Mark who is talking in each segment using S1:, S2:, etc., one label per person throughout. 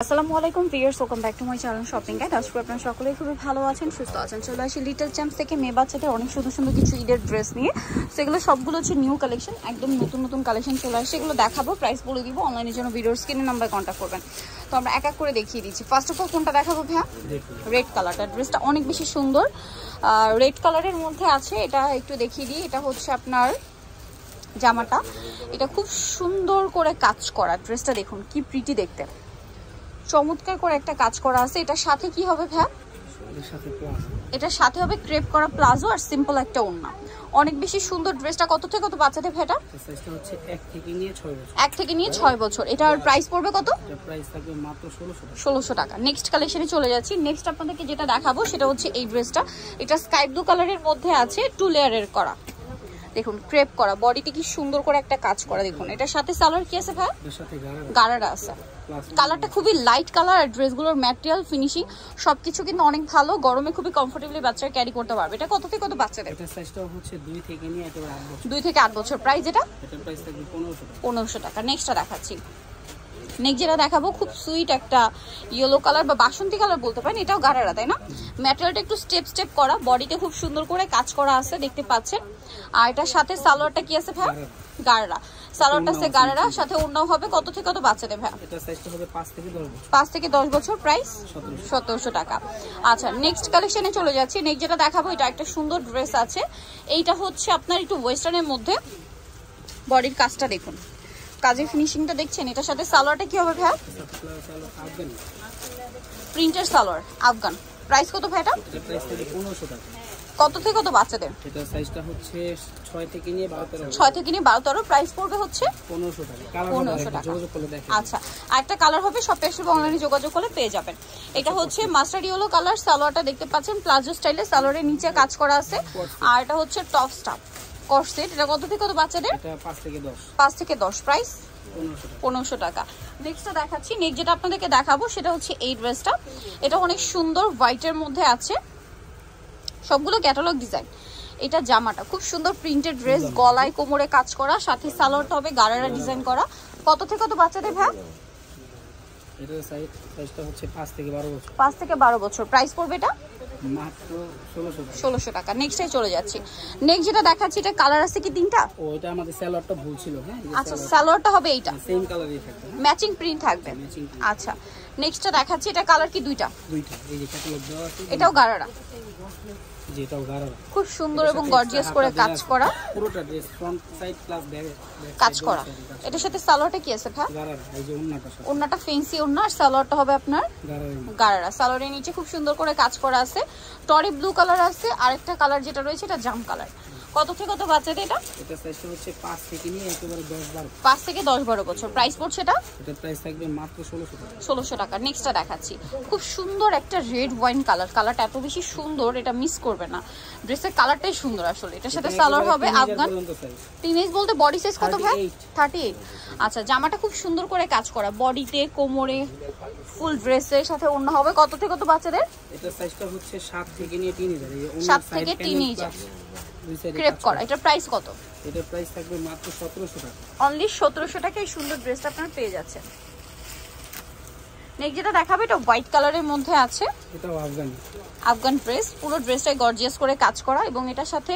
S1: আসসালামু আলাইকুম viewers, welcome back to my channel shopping guide. আজকে আপনারা সকলেই খুবই ভালো আছেন, সুস্থ আছেন। চলে আসি লিটল চ্যাম্পস থেকে মেয়ে বাচ্চাদের অনেক সুন্দর সুন্দর কিছু ঈদের ড্রেস নিয়ে। সেগুলো সবগুলো হচ্ছে নিউ কালেকশন, একদম নতুন নতুন কালেকশন চলে আসছে। এগুলো দেখাবো, প্রাইস বলে দিব। অনলাইনের জন্য ভিডিওর স্ক্রিনে নাম্বার কন্ট্যাক্ট করবেন। তো আমরা এক এক করে দেখিয়ে দিচ্ছি। ফার্স্ট অফ অল কোনটা দেখাবো ভাইয়া? রেড কালারটা। ড্রেসটা অনেক বেশি সুন্দর, রেড কালারের মধ্যে আছে। এটা একটু দেখিয়ে দিই। এটা হচ্ছে আপনার জামাটা, এটা খুব সুন্দর করে কাজ করা। ড্রেসটা দেখুন কি প্রিটি দেখতে, চমৎকার করে একটা কাজ করা আছে। এটার সাথে কি হবে ভাইয়া? এটার সাথে হবে ক্রেপ করা প্লাজো আর সিম্পল একটা ওড়না। অনেক বেশি সুন্দর ড্রেসটা। কত থেকে কত বাচ্চাদের ভাইটা?
S2: সাইজটা হচ্ছে 1 থেকে নিয়ে 6 বছর।
S1: 1 থেকে নিয়ে 6 বছর। এটার প্রাইস পড়বে কত?
S2: এটার প্রাইস থাকবে মাত্র
S1: 1600 টাকা। নেক্সট কালেকশনে চলে যাচ্ছি। নেক্সট আপনাদেরকে যেটা দেখাবো সেটা হচ্ছে এই ড্রেসটা। এটা স্কাই ব্লু কালারের মধ্যে আছে, 2 লেয়ারের করা। দেখুন ক্রেপ করা, বডিতে কি সুন্দর করে একটা কাজ করা। দেখুন এটার সাথে সালোয়ার কি আছে ভাই?
S2: এর সাথে
S1: গারারা আছে। কালারটা খুবই লাইট কালার আর ড্রেসগুলোর ম্যাটেরিয়াল ফিনিশিং সবকিছু কিন্তু অনেক ভালো। গরমে খুবই কমফোর্টেবলি বাচ্চারা ক্যারি করতে পারবে। এটা কত থেকে কত বাচ্চাদের?
S2: এটার সাইজটা হচ্ছে 2 থেকে নিয়ে একেবারে 8 বছর।
S1: 2 থেকে 8 বছর। প্রাইস এটা?
S2: এটার প্রাইস থাকবে
S1: 1500 টাকা। নেক্সটটা দেখাচ্ছি। নেক্সট যেটা দেখাবো খুব সুইট একটা ইয়েলো কালার বা বাসন্তী কালার বলতে পারেন। এটাও গারারা, তাই না? ম্যাটেরিয়ালটা একটু স্টেপ স্টেপ করা, বডিতে খুব সুন্দর করে কাজ করা আছে, দেখতে পাচ্ছেন। আর এটার সাথে সালোয়ারটা কি আছে ভাই? গারারা। সালোয়ারটা আছে গারারা, সাথে ওড়নাও হবে। কত থেকে কত বাচ্চাদের ভাই?
S2: এটার সাইজটা হবে 5 থেকে 10 বছর।
S1: 5 থেকে 10 বছর। প্রাইস 1700 টাকা। আচ্ছা নেক্সট কালেকশনে চলে যাচ্ছি। নেক্সট যেটা দেখাবো এটা একটা সুন্দর ড্রেস আছে। এইটা হচ্ছে আপনার একটু ওয়েস্টার্নের মধ্যে। বডির কাজটা দেখুন, কাজের ফিনিশিংটা দেখছেন। এটার সাথে সালোয়ারটা কি হবে ভাই? প্রিন্টের সালোয়ার আফগান। প্রাইস কত ভাই এটা?
S2: এটার প্রাইস থাকবে 1500 টাকা।
S1: কত থেকে কত বাচ্চাদের?
S2: এটার সাইজটা হচ্ছে 6 থেকে নিয়ে 12
S1: 6 থেকে নিয়ে 12 প্রাইস পড়বে হচ্ছে
S2: 1500 টাকা।
S1: 1500 টাকা।
S2: যোগাযোগ করলে দেখেন।
S1: আচ্ছা আরেকটা কালার হবে, সব পেশল অনলাইনে যোগাযোগ করলে পেয়ে যাবেন। এটা হচ্ছে মাস্টার্ড ইয়েলো কালার। সালোয়ারটা দেখতে পাচ্ছেন প্লাজো স্টাইলে, সালোয়ারের নিচে কাজ করা আছে। আর এটা হচ্ছে টপ স্টাফ কর্সেট। এটা কত থেকে কত বাচ্চাদের?
S2: এটা 5 থেকে 10।
S1: 5 থেকে 10। প্রাইস 1500 টাকা। নেক্সটটা দেখাচ্ছি। নেক্সট যেটা আপনাদেরকে দেখাবো সেটা হচ্ছে এই ড্রেসটা। এটা অনেক সুন্দর হোয়াইটের মধ্যে আছে, সবগুলো ক্যাটালগ ডিজাইন। এটা জামাটা খুব সুন্দর প্রিন্টেড ড্রেস, গলায় কোমরে কাজ করা, সাথে সালোয়ারটা হবে গারারা ডিজাইন করা। কত থেকে কত বাচ্চাদের ভাই?
S2: এটার সাইজটা হচ্ছে 5 থেকে 12 বছর।
S1: 5 থেকে 12 বছর। প্রাইস পড়বে এটা
S2: মাত্র 1600 টাকা।
S1: 1600 টাকা। নেক্সটে চলে যাচ্ছি। নেক্সট যেটা দেখাচ্ছি, এটা কালার আছে কি 3টা?
S2: ও এটা আমাদের সালোয়ারটা ভুল ছিল। হ্যাঁ
S1: আচ্ছা সালোয়ারটা হবে এইটা,
S2: সেম কালারই থাকবে,
S1: ম্যাচিং প্রিন্ট থাকবে। আচ্ছা নেক্সটটা দেখাচ্ছি। এটা কালার কি 2টা?
S2: 2টা। এই যে ক্যাটালগ দেওয়া আছে।
S1: এটাও গারারা,
S2: যেটাও গারারা,
S1: খুব সুন্দর এবং গর্জিয়াস করে কাজ করা।
S2: পুরোটা dress front side plus back
S1: কাজ করা। এটার সাথে সালোয়ারটা কি আছে ভাই?
S2: গারারা। এই যে ওন্নাটা সব
S1: ওন্নাটা ফেন্সি ওন্না, আর সালোয়ারটা হবে আপনার
S2: গারারা।
S1: গারারা। সালোয়ারের নিচে খুব সুন্দর করে কাজ করা আছে। টরি ব্লু কালার আছে, আরেকটা কালার যেটা রয়েছে এটা জাম কালার। কত থেকে কত বাচ্চাদের এটা?
S2: এটা সাইজটা হচ্ছে 5 থেকে নিয়ে একেবারে 10-12।
S1: 5 থেকে 10-12 বছর। প্রাইস পড়ছে এটা?
S2: এটার প্রাইস থাকবে মাত্র 1600 টাকা।
S1: 1600 টাকা। নেক্সটটা দেখাচ্ছি। খুব সুন্দর একটা রেড ওয়াইন কালার। কালারটা এত বেশি সুন্দর, এটা মিস করবে না। ড্রেসের কালারটাই সুন্দর আসলে। এটার সাথে সালোয়ার হবে আফগান। টিনেজ বলতে বডি সাইজ কত ভাই? 38। আচ্ছা জামাটা খুব সুন্দর করে কাজ করা, বডিতে কোমরে ফুল ড্রেসের সাথে ওড়না হবে। কত থেকে কত বাচ্চাদের?
S2: এটার সাইজটা হচ্ছে 7 থেকে নিয়ে 3000। এই যে
S1: 7 থেকে 3000 ক্রেপ করা। এটার প্রাইস কত?
S2: এটার প্রাইস থাকবে মাত্র 1700 টাকা।
S1: অনলি 1700 টাকায় এই সুন্দর ড্রেসটা আপনারা পেয়ে যাচ্ছেন। নেক্সট যেটা দেখাবে এটা হোয়াইট কালারের মধ্যে আছে।
S2: এটাও আফগান।
S1: আফগান ড্রেস, পুরো ড্রেসটাই গর্জিয়াস করে কাজ করা, এবং এটার সাথে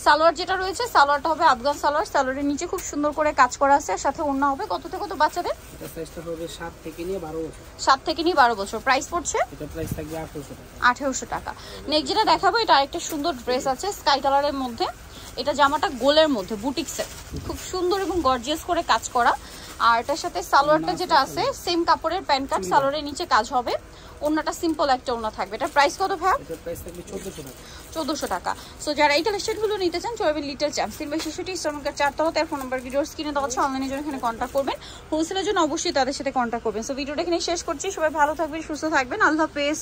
S1: সালোয়ার যেটা রয়েছে সালোয়ারটা হবে আফগান সালোয়ার। সালোয়ারের নিচে খুব সুন্দর করে কাজ করা আছে, আর সাথে ওড়না হবে। কত থেকে কত বাচ্চাদের?
S2: এটা সাইজটা হবে 7 থেকে নিয়ে 12 বছর।
S1: 7 থেকে নিয়ে 12 বছর। প্রাইস পড়ছে
S2: এটা প্রাইস থাকবে 1800 টাকা।
S1: 1800 টাকা। নেক্সট যেটা দেখাবো এটা আরেকটা সুন্দর ড্রেস আছে স্কাই কালারের মধ্যে। এটা জামাটা গোলের মধ্যে বুটিক্সের, খুব সুন্দর এবং গর্জিয়াস করে কাজ করা। আর এটার সাথে সালোয়ারটা যেটা আছে সেম কাপড়ের প্যান্ট কাট, সালোয়ারের নিচে কাজ হবে। ওড়নাটা সিম্পল একটা ওড়না থাকবে। এটা প্রাইস কত ভাই?
S2: এটার প্রাইস থাকবে 1400 টাকা।
S1: 1400 টাকা। সো যারা এই কালেকশনগুলো নিতে চান চলে যাবেন লিটল চ্যাম্পস, 3/66 ইস্টার্নকার 4 তলা। তার ফোন নাম্বার ভিডিওর স্ক্রিনে দেওয়া আছে। অনলাইনের জন্য এখানে কন্ট্যাক্ট করবেন। হোলসেলের জন্য অবশ্যই তাদের সাথে কন্ট্যাক্ট করবেন। সো ভিডিওটা এখানে শেষ করছি। সবাই ভালো থাকবেন, সুস্থ থাকবেন। আল্লাহ হাফেজ।